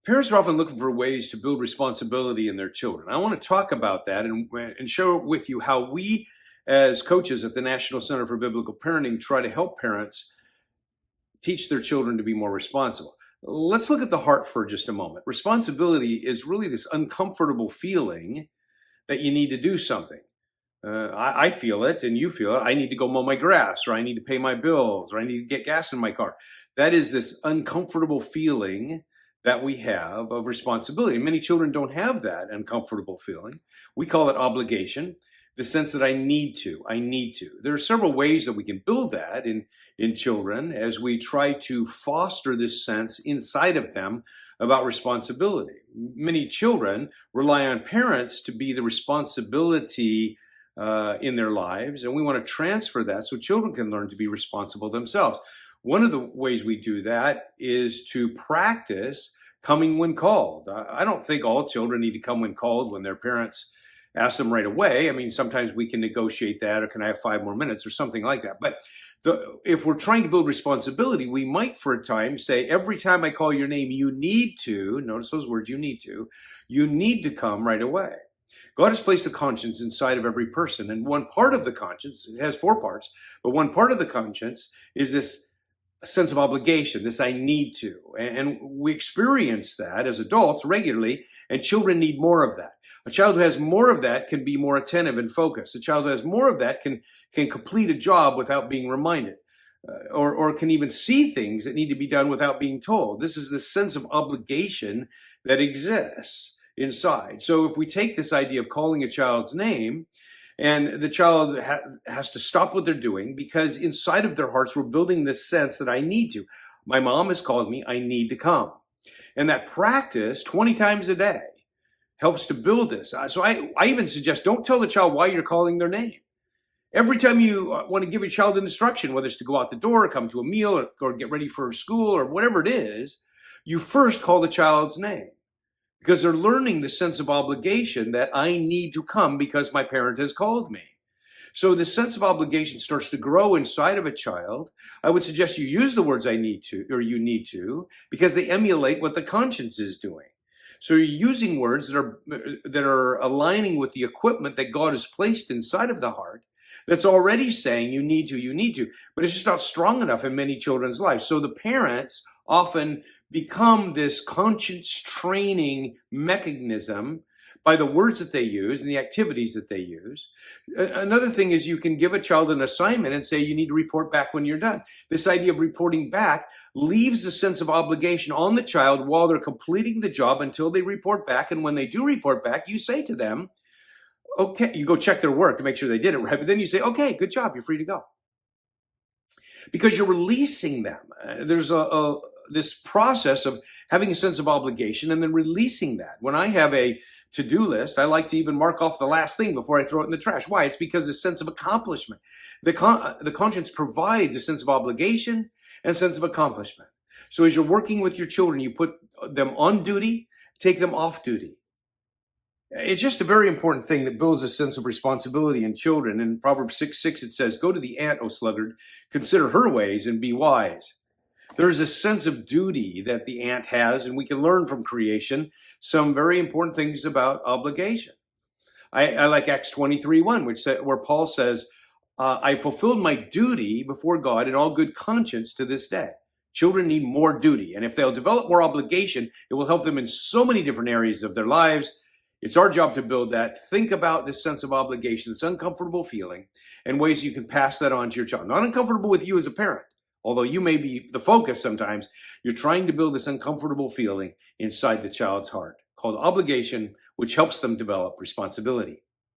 Parents are often looking for ways to build responsibility in their children. I want to talk about that and share with you how we, as coaches at the National Center for Biblical Parenting, try to help parents teach their children to be more responsible. Let's look at the heart for just a moment. Responsibility is really this uncomfortable feeling that you need to do something. I feel it and you feel it. I need to go mow my grass, or I need to pay my bills, or I need to get gas in my car. That is this uncomfortable feeling that we have of responsibility. Many children don't have that uncomfortable feeling. We call it obligation, the sense that I need to. There are several ways that we can build that in children as we try to foster this sense inside of them about responsibility. Many children rely on parents to be the responsibility in their lives, and we want to transfer that so children can learn to be responsible themselves. One of the ways we do that is to practice coming when called. I don't think all children need to come when called when their parents ask them right away. I mean, sometimes we can negotiate that, or can I have 5 more minutes or something like that. But if we're trying to build responsibility, we might for a time say, every time I call your name, you need to, notice those words, you need to come right away. God has placed a conscience inside of every person. And one part of the conscience, it has 4 parts, but one part of the conscience is this sense of obligation, this I need to. And we experience that as adults regularly, and children need more of that. A child who has more of that can be more attentive and focused. A child who has more of that can complete a job without being reminded, or can even see things that need to be done without being told. This is the sense of obligation that exists inside. So if we take this idea of calling a child's name, and the child has to stop what they're doing, because inside of their hearts, we're building this sense that I need to. My mom has called me, I need to come. And that practice 20 times a day helps to build this. So I even suggest, don't tell the child why you're calling their name. Every time you want to give a child an instruction, whether it's to go out the door or come to a meal or get ready for school or whatever it is, you first call the child's name, because they're learning the sense of obligation that I need to come because my parent has called me. So the sense of obligation starts to grow inside of a child. I would suggest you use the words I need to, or you need to, because they emulate what the conscience is doing. So you're using words that are aligning with the equipment that God has placed inside of the heart, that's already saying you need to, but it's just not strong enough in many children's lives. So the parents often become this conscience training mechanism by the words that they use and the activities that they use. Another thing is, you can give a child an assignment and say, you need to report back when you're done. This idea of reporting back leaves a sense of obligation on the child while they're completing the job until they report back. And when they do report back, you say to them, okay, you go check their work to make sure they did it right. But then you say, okay, good job, you're free to go. Because you're releasing them. There's this process of having a sense of obligation and then releasing that. When I have a to-do list, I like to even mark off the last thing before I throw it in the trash. Why? It's because the sense of accomplishment. The conscience provides a sense of obligation and a sense of accomplishment. So as you're working with your children, you put them on duty, take them off duty. It's just a very important thing that builds a sense of responsibility in children. In Proverbs 6:6, it says, go to the ant, O sluggard, consider her ways and be wise. There's a sense of duty that the ant has, and we can learn from creation some very important things about obligation. I like Acts 23:1, where Paul says, I fulfilled my duty before God in all good conscience to this day. Children need more duty, and if they'll develop more obligation, it will help them in so many different areas of their lives. It's our job to build that. Think about this sense of obligation, this uncomfortable feeling, and ways you can pass that on to your child. Not uncomfortable with you as a parent, although you may be the focus sometimes. You're trying to build this uncomfortable feeling inside the child's heart called obligation, which helps them develop responsibility.